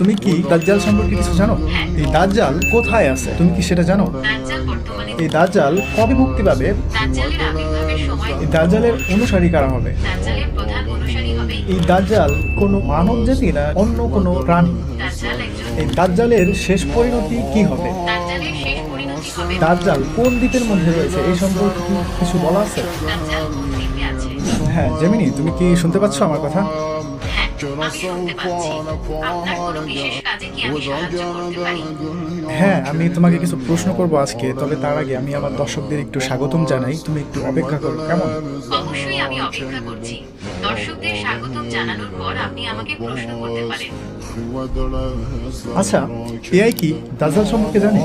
তুমি কি দাজ্জাল সম্পর্কে কিছু জানো? এই দাজ্জাল কোথায় আছে তুমি কি সেটা জানো? এই দাজ্জাল কবে মুক্তি পাবে? এই দাজ্জালের অনুসারী কারা হবে? এই দাজ্জাল কোনো মানব জাতি না অন্য কোনো প্রাণী? এই দাজ্জালের শেষ পরিণতি কি হবে? দাজ্জাল কোন দ্বীপের মধ্যে রয়েছে এই সম্পর্কে কি কিছু বলা আছে? হ্যাঁ জেমিনি, তুমি কি শুনতে পাচ্ছ আমার কথা? হ্যাঁ, আমি তোমাকে কিছু প্রশ্ন করব আজকে, তবে তার আগে আমি আমার দর্শকদের একটু স্বাগতম জানাই। তুমি একটু অপেক্ষা করো, কেমন? অবশ্যই আমি অপেক্ষা করছি। দর্শকদের স্বাগতম জানানোর পর আপনি আমাকে প্রশ্ন করতে পারেন। আচ্ছা, এআই কি দাজ্জাল সম্পর্কে জানে?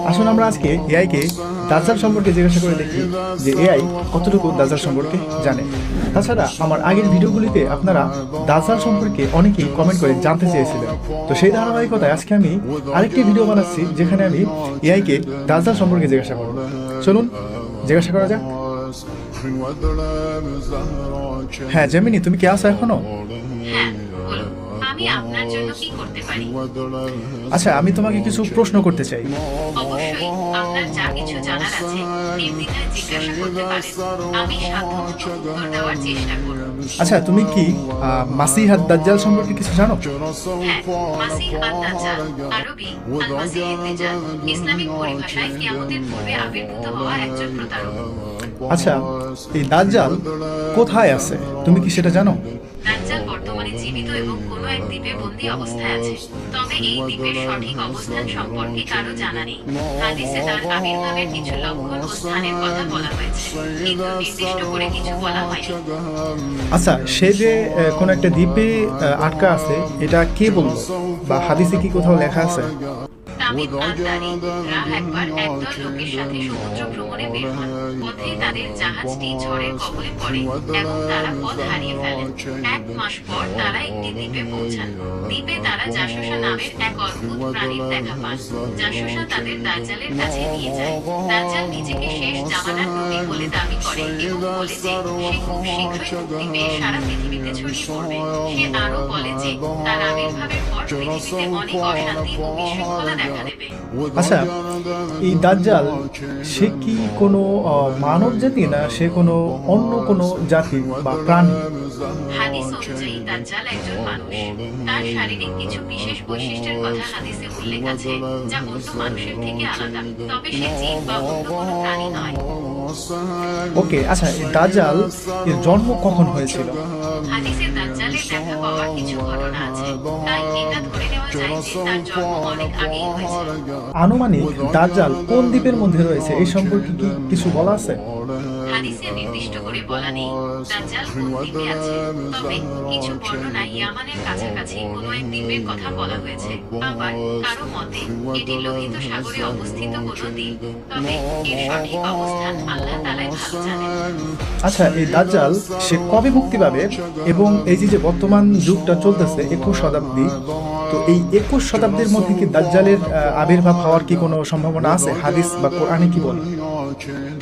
আসলে আমরা আজকে এআই কে দাজ্জাল সম্পর্কে জিজ্ঞাসা করে দেখি যে এআই কতটুকু দাজ্জাল সম্পর্কে জানে। তাছাড়া আমার আগের ভিডিওগুলিতে আপনারা দাজ্জাল সম্পর্কে অনেকেই কমেন্ট করে জানতে চেয়েছিলেন, তো সেই ধারাবাহিকতায় আজকে আমি আরেকটি ভিডিও বানাচ্ছি যেখানে আমি এআই কে দাজ্জাল সম্পর্কে জিজ্ঞাসা করব। চলুন জিজ্ঞাসা করা যাক। হ্যাঁ জেমিনি, তুমি কি আছো এখনো? হ্যাঁ, বলুন, আমি আপনার জন্য কি করতে পারি? আচ্ছা, আমি তোমাকে কিছু প্রশ্ন করতে চাই। অবশ্যই, আপনার যা কিছু জানার আছে নির্দ্বিধায় জিজ্ঞাসা করতে পারেন। আমি সাধ্যমতো উত্তর দেওয়ার চেষ্টা করব। আচ্ছা, তুমি কি মাসিহ আদ-দাজ্জাল সম্পর্কে কিছু জানো? হ্যাঁ, মাসিহ আদ-দাজ্জাল, আরবি আল-মাসিহ আদ-দাজ্জাল, ইসলামিক পরিভাষায় কিয়ামতের পূর্বে আবির্ভূত হওয়া একজন প্রতারক। আচ্ছা, এই দাজ্জাল কোথায় আছে তুমি কি সেটা জানো? দাজ্জাল বর্তমানে জীবিত এবং কোনো এক দ্বীপে বন্দী অবস্থায় আছে। তবে এই দ্বীপের সঠিক অবস্থান সম্পর্কে কারো জানা নেই। হাদিসে তার আবির্ভাবের কিছু লক্ষণ ও স্থানের কথা বলা হয়েছে, কিন্তু নির্দিষ্ট করে কিছু বলা হয়নি। আচ্ছা, সে যে কোন একটা দ্বীপে আটকা আছে, এটা কে বললো বা হাদিসে কি কোথাও লেখা আছে? তামিম আল-দারি রাহ একবার একদল লোকের সাথে সমুদ্র ভ্রমণে বের হন। পথে তাদের জাহাজটি ঝড়ের কবলে পড়ে এবং তারা পথ হারিয়ে ফেলেন। 1 মাস পর তারা একটি দ্বীপে পৌঁছান। দ্বীপে তারা জাসুসা নামের এক অদ্ভুত প্রাণীর দেখা পান। জাসুসা তাদের দাজ্জালের কাছে নিয়ে যায়। দাজ্জাল নিজেকে শেষ জামানার নবী বলে দাবি করে এবং বলে যে সে খুব শীঘ্রই মুক্তি পেয়ে সারা পৃথিবীতে ছড়িয়ে পড়বে। সে আরো বলে যে তার আবির্ভাবের পর পৃথিবীতে অনেক অশান্তি ও বিশৃঙ্খলা দেখা দেবে। আচ্ছা, এই দাজ্জাল সে কি কোনো মানব জাতি না সে কোনো অন্য কোনো জাতি বা প্রাণী? হাদিস অনুযায়ী দাজ্জাল একজন মানুষ। তার শারীরিক কিছু বিশেষ বৈশিষ্ট্যের কথা হাদিসে উল্লেখ আছে যা অন্য মানুষের থেকে আলাদা, তবে সে জিন বা অন্য কোনো প্রাণী নয়। ওকে, আচ্ছা, এই দাজ্জাল এর জন্ম কখন হয়েছিল? হাদিসে দাজ্জালের দেখা পাওয়ার কিছু ঘটনা আছে, তাই এটা ধরে নেওয়া যায় যে তার জন্ম অনেক আগেই হয়েছে। আনুমানিক দাজ্জাল কোন দ্বীপের মধ্যে রয়েছে এই সম্পর্কে কি কিছু বলা আছে? হাদিসে নির্দিষ্ট করে বলা নেই দাজ্জাল কোন দ্বীপে আছে, তবে কিছু বর্ণনায় ইয়ামানের কাছাকাছি কোনো এক দ্বীপের কথা বলা হয়েছে। আবার কারো মতে এটি লোহিত সাগরে অবস্থিত কোনো দ্বীপ, তবে এর সঠিক অবস্থান আল্লাহ তাআলাই ভালো জানেন। আচ্ছা, এই দাজ্জাল সে কবে মুক্তি পাবে? এবং এই যে বর্তমান যুগটা চলতেছে 21 শতাব্দী, তো এই 21 শতাব্দীর মধ্যে কি দাজ্জালের আবির্ভাব হওয়ার কি কোনো সম্ভাবনা আছে? হাদিস বা কোরআনে কি বলে?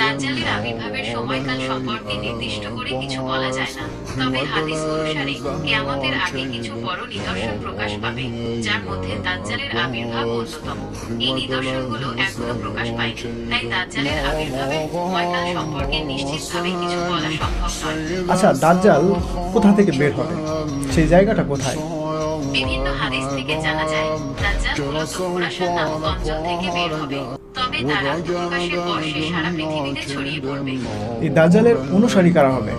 দাজ্জালের আবির্ভাবের সময়কাল সম্পর্কে নির্দিষ্ট করে কিছু বলা যায় না, তবে হাদিস অনুসারে কিয়ামতের আগে কিছু বড় নিদর্শন প্রকাশ পাবে, যার মধ্যে দাজ্জালের আবির্ভাব অন্যতম। এই নিদর্শনগুলো এখনো প্রকাশ পায়নি, তাই দাজ্জালের আবির্ভাবের সময়কাল সম্পর্কে নিশ্চিতভাবে কিছু বলা সম্ভব নয়। আচ্ছা, দাজ্জাল কোথা থেকে বের হবে? সেই জায়গাটা কোথায়? বিভিন্ন হাদিস থেকে জানা যায় দাজ্জাল মূলত খুরাসান নামক অঞ্চল থেকে বের হবে, তবে তার আত্মপ্রকাশের পর সে সারা পৃথিবীতে ছড়িয়ে পড়বে। এই দাজ্জালের অনুসারী কারা হবে?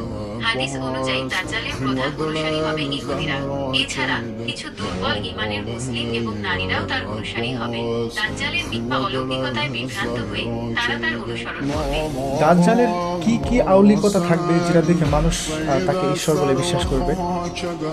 হাদিস অনুযায়ী দাজ্জালের প্রধান অনুসারী হবে ইহুদিরা। এছাড়া কিছু দুর্বল ঈমানের মুসলিম এবং নারীরাও তার অনুসারী হবে। দাজ্জালের মিথ্যা অলৌকিকতায় বিভ্রান্ত হয়ে তারা তার অনুসরণ করবে। দাজ্জালের কি কি আউলিকতা থাকবে যেটা দেখে মানুষ তাকে ঈশ্বর বলে বিশ্বাস করবে?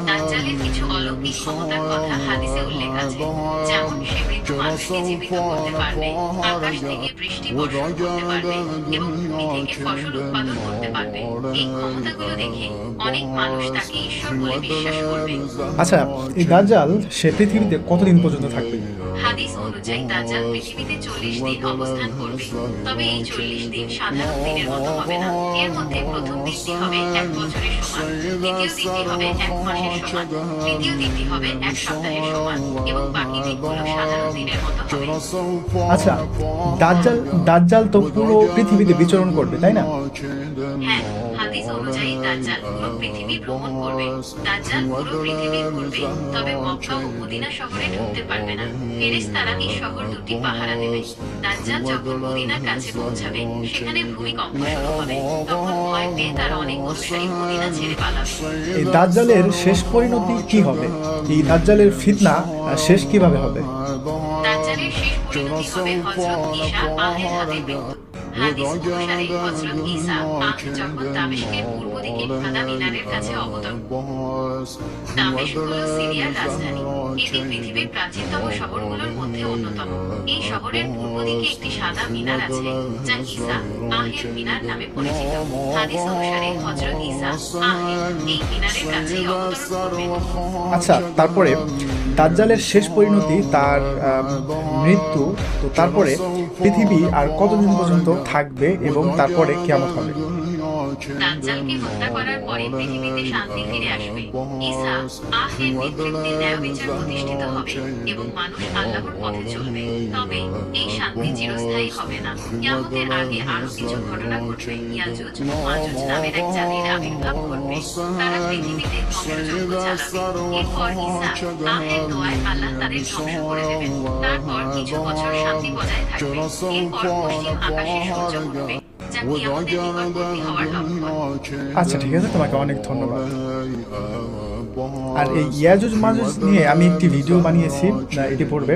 দাজ্জালের কিছু অলৌকিক ক্ষমতার কথা হাদিসে উল্লেখ আছে, যেমন সে মৃত মানুষকে জীবিত করতে পারবে, আকাশ থেকে বৃষ্টি বর্ষণ করতে পারবে এবং ভূমি থেকে ফসল উৎপাদন করতে পারবে। এই ক্ষমতাগুলো দেখে অনেক মানুষ তাকে ঈশ্বর বলে বিশ্বাস করবে। আচ্ছা, এই দাজ্জাল সে পৃথিবীতে কতদিন পর্যন্ত থাকবে? হাদিস অনুযায়ী দাজ্জাল পৃথিবীতে 40 দিন অবস্থান করবে। তবে এই 40 দিন সাধারণ দিনের মতো হবে না। এর মধ্যে প্রথম দিনটি হবে 1 বছরের সমান, দ্বিতীয় দিনটি হবে 1 মাসের সমান, তৃতীয় দিনটি হবে 1 সপ্তাহের সমান এবং বাকি দিনগুলো সাধারণ দিনের মতো হবে। আচ্ছা, দাজ্জাল দাজ্জাল তো পুরো পৃথিবীতে বিচরণ করবে, তাই না? হ্যাঁ, হাদিস অনুযায়ী দাজ্জাল পুরো পৃথিবী ভ্রমণ করবে। দাজ্জাল পুরো পৃথিবী ঘুরবে, তবে মক্কা ও মদিনা শহরে ঢুকতে পারবে না। ফেরেশতারা এই শহর দুটি পাহারা দেবে। দাজ্জাল যখন মদিনার কাছে পৌঁছাবে, সেখানে ভূমিকম্প শুরু হবে। তখন ভয় পেয়ে তার অনেক অনুসারী মদিনা ছেড়ে পালাবে। এই দাজ্জালের শেষ পরিণতি কি হবে? এই দাজ্জালের ফিতনা শেষ কিভাবে হবে? দাজ্জালের শেষ পরিণতি হবে হযরত ঈসা আলাইহিস হাতে মৃত্যু। হাদিস অনুসারে হযরত ঈসা যখন দামেস্কের পূর্ব দিকে ভাদা মিনারের কাছে অবতরণ। দামেস্ক হল সিরিয়ার রাজধানী। এটি পৃথিবীর প্রাচীনতম শহরগুলোর মধ্যে অন্যতম। এই শহরের পূর্ব দিকে একটি সাদা মিনার আছে, যা ঈসা আহের মিনার নামে পরিচিত। হাদিস অনুসারে হযরত ঈসা এই মিনারের কাছেই অবতরণ করবেন। আচ্ছা, তারপরে দাজ্জালের শেষ পরিণতি তার মৃত্যু। তো তারপরে পৃথিবী আর কতদিন পর্যন্ত থাকবে এবং তারপরে কিয়ামত হবে? দাজ্জালকে হত্যা করার পরে পৃথিবীতে শান্তি ফিরে আসবে। ঈসা আহের নেতৃত্বে ন্যায় বিচার প্রতিষ্ঠিত হবে এবং মানুষ আল্লাহর পথে চলবে। তবে এই শান্তি চিরস্থায়ী হবে না। কিয়ামতের আগে আরো কিছু ঘটনা ঘটবে। ইয়াজুজ ও মাজুজ নামের এক জাতির আবির্ভাব ঘটবে। তারা পৃথিবীতে ধ্বংসযজ্ঞ চালাবে। এরপর ঈসা আহের দোয়ায় আল্লাহ তাদের ধ্বংস করে দেবেন। তারপর কিছু বছর শান্তি বজায় থাকবে। এরপর পশ্চিম আকাশে সূর্য উঠবে, যা কিয়ামতের নিকটবর্তী হওয়ার লক্ষণ। আচ্ছা, ঠিক আছে, তোমাকে অনেক ধন্যবাদ। আর এই ইয়াজুজ মাজুজ নিয়ে আমি একটি ভিডিও বানিয়েছি, এটি পড়বে,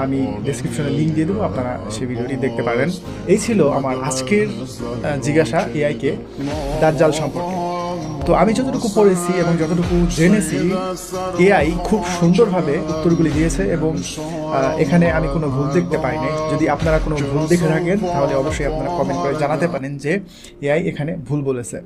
আমি ডেসক্রিপশনে লিঙ্ক দিয়ে দেবো, আপনারা সেই ভিডিওটি দেখতে পারেন। এই ছিল আমার আজকের জিজ্ঞাসা এআইকে দাজ্জাল সম্পর্কে। তো আমি যতটুকু পড়েছি এবং যতটুকু জেনেছি, এআই খুব সুন্দরভাবে উত্তরগুলি দিয়েছে এবং এখানে আমি কোনো ভুল দেখতে পাইনি। যদি আপনারা কোনো ভুল দেখে থাকেন তাহলে অবশ্যই আপনারা কমেন্ট করে জানাতে পারেন যে এআই এখানে ভুল বলেছে।